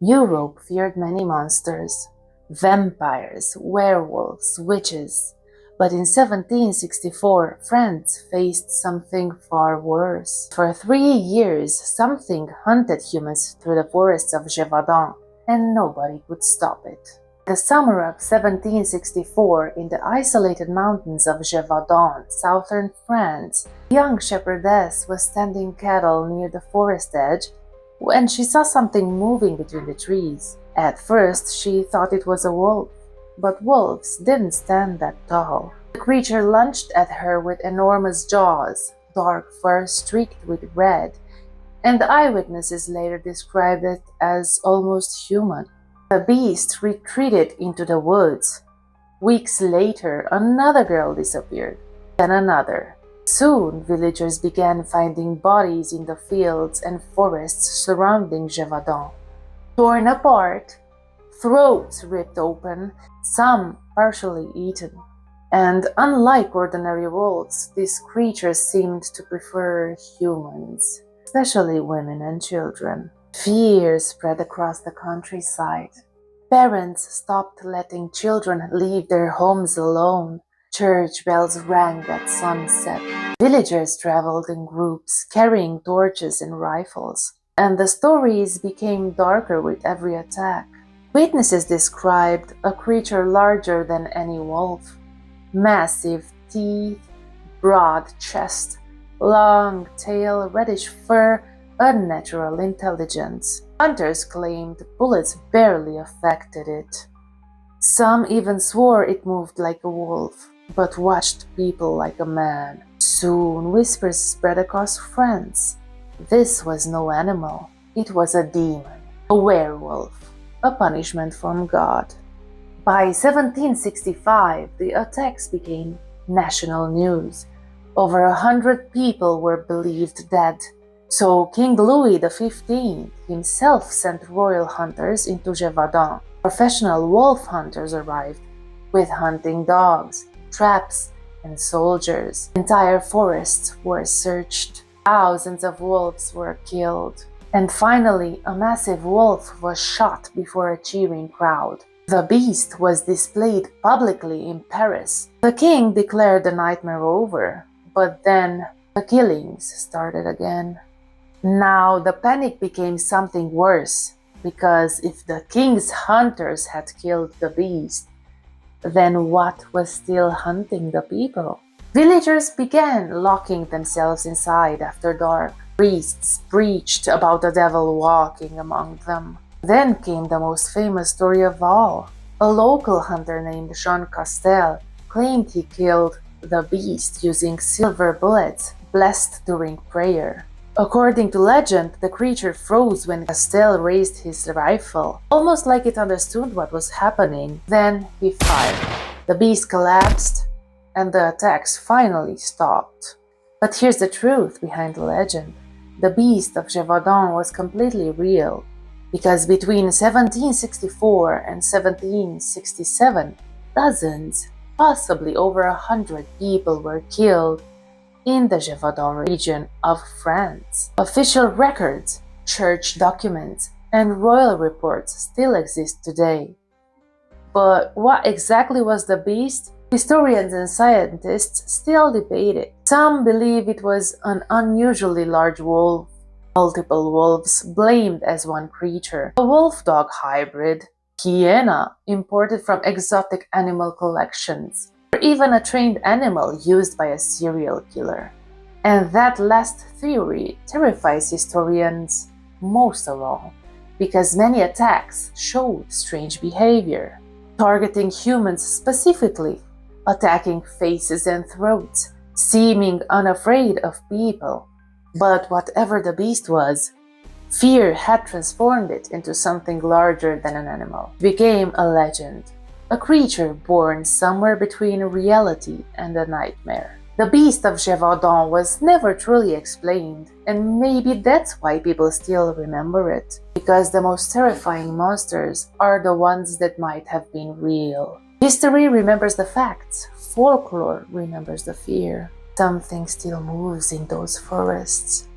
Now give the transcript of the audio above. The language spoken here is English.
Europe feared many monsters: vampires, werewolves, witches. But in 1764, France faced something far worse. For 3 years, something hunted humans through the forests of Gévaudan, and nobody could stop it. The summer of 1764, in the isolated mountains of Gévaudan, southern France, a young shepherdess was tending cattle near the forest edge when she saw something moving between the trees. At first, she thought it was a wolf, but wolves didn't stand that tall. The creature lunged at her with enormous jaws, dark fur streaked with red, and the eyewitnesses later described it as almost human. The beast retreated into the woods. Weeks later, another girl disappeared, then another. Soon, villagers began finding bodies in the fields and forests surrounding Gévaudan. Torn apart, throats ripped open, some partially eaten. And unlike ordinary wolves, these creatures seemed to prefer humans, especially women and children. Fear spread across the countryside. Parents stopped letting children leave their homes alone. Church bells rang at sunset. Villagers traveled in groups, carrying torches and rifles. And the stories became darker with every attack. Witnesses described a creature larger than any wolf. Massive teeth, broad chest, long tail, reddish fur, unnatural intelligence. Hunters claimed bullets barely affected it. Some even swore it moved like a wolf, but watched people like a man. Soon whispers spread across France. This was no animal, it was a demon, a werewolf, a punishment from God. By 1765, the attacks became national news. Over 100 people were believed dead. So King Louis XV himself sent royal hunters into Gévaudan. Professional wolf hunters arrived with hunting dogs, traps, and soldiers. Entire forests were searched. Thousands of wolves were killed. And finally, a massive wolf was shot before a cheering crowd. The beast was displayed publicly in Paris. The king declared the nightmare over, but then the killings started again. Now the panic became something worse, because if the king's hunters had killed the beast, then what was still hunting the people? Villagers began locking themselves inside after dark. Priests preached about the devil walking among them. Then came the most famous story of all. A local hunter named Jean Castel claimed he killed the beast using silver bullets blessed during prayer. According to legend, the creature froze when Castel raised his rifle, almost like it understood what was happening. Then he fired. The beast collapsed, and the attacks finally stopped. But here's the truth behind the legend. The Beast of Gévaudan was completely real, because between 1764 and 1767, dozens, possibly over 100 people were killed in the Gévaudan region of France. Official records, church documents, and royal reports still exist today. But what exactly was the beast? Historians and scientists still debate it. Some believe it was an unusually large wolf, multiple wolves blamed as one creature, a wolf-dog hybrid, hyena imported from exotic animal collections, or even a trained animal used by a serial killer. And that last theory terrifies historians most of all, because many attacks showed strange behavior, targeting humans specifically, attacking faces and throats, seeming unafraid of people. But whatever the beast was, fear had transformed it into something larger than an animal. It became a legend, a creature born somewhere between reality and a nightmare. The Beast of Gévaudan was never truly explained, and maybe that's why people still remember it, because the most terrifying monsters are the ones that might have been real. History remembers the facts, folklore remembers the fear. Something still moves in those forests.